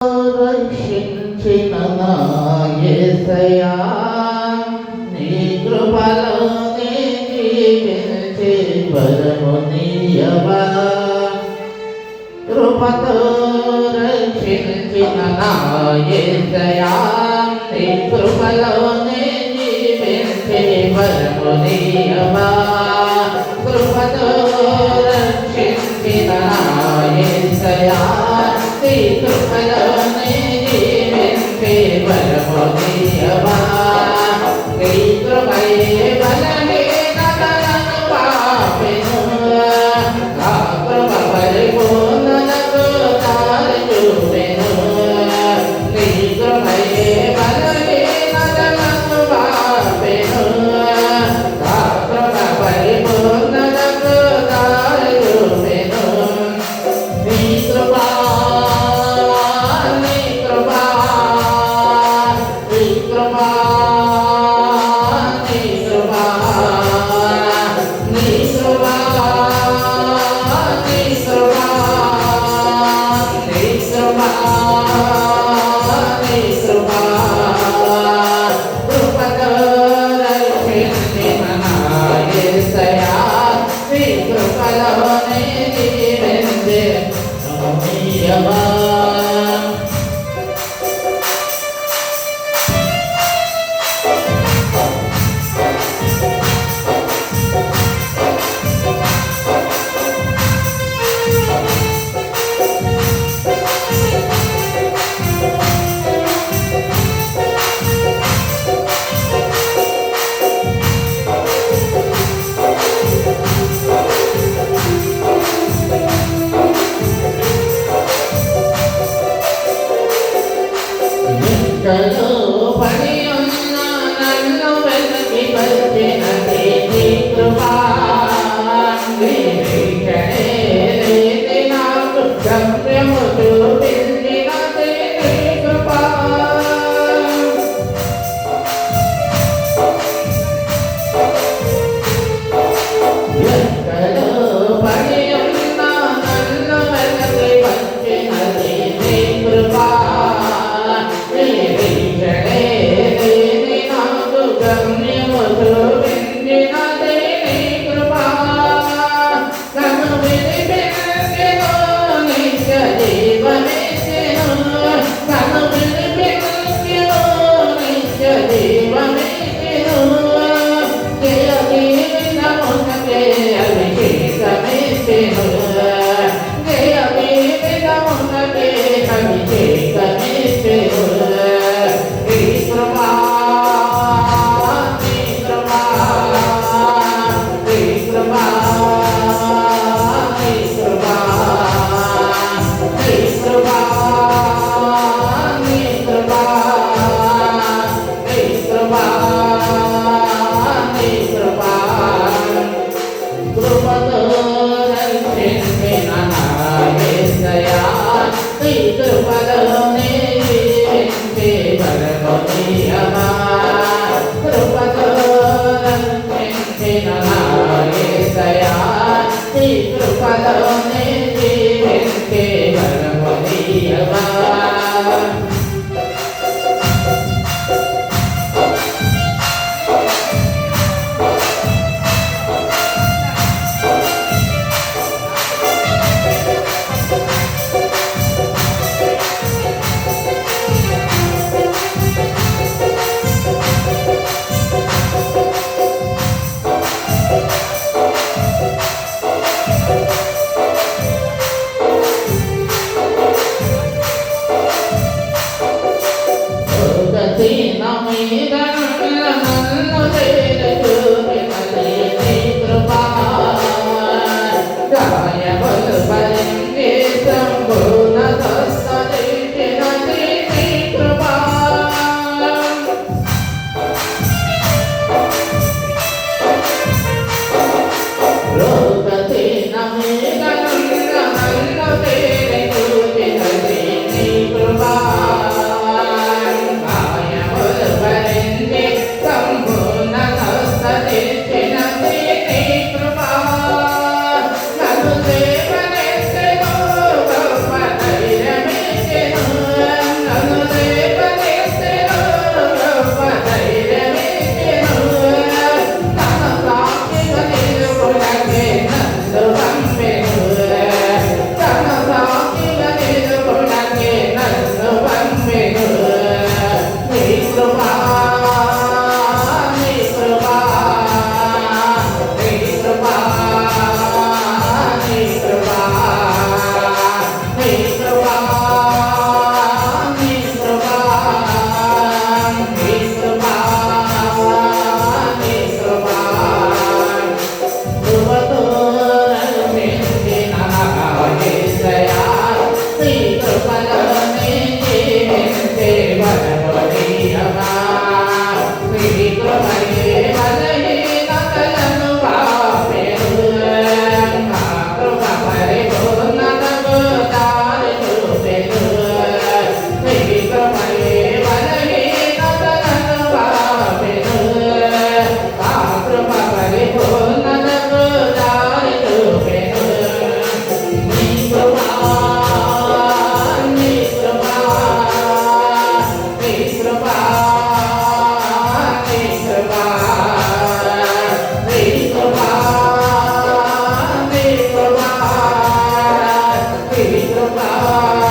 రక్షించిన నా యేసయ్యా, నీ కృపలోనే జీవించే వరము నీయవా. కృపతో రక్షించిన నా యేసయ్యా, నీ కృపలోనే జీవించే వరము నీయవా. కృపతో రక్షించిన నా యేసయ్యా, నీ కృపలోనే జీవించే వరము నీయవా. నీ కృపయే బలమే నన్ను పాపెను, ఆ కృప పరిపూర్ణతకు దారి చూపెను. నీ కృపయే బలమే నన్ను పాపెను, ఆ కృప పరిపూర్ణతకు దారి చూపెను. నీ కృపా పడి ఉన్న నన్ను వెనక్కి వచ్చినది నీ కృపా. నాకు గమ్యము చూపించినది నీ కృపా. ఎక్కడో పడి ఉన్న నన్ను వెనక్కి వచ్చినది నీ కృపా. Bye. రావా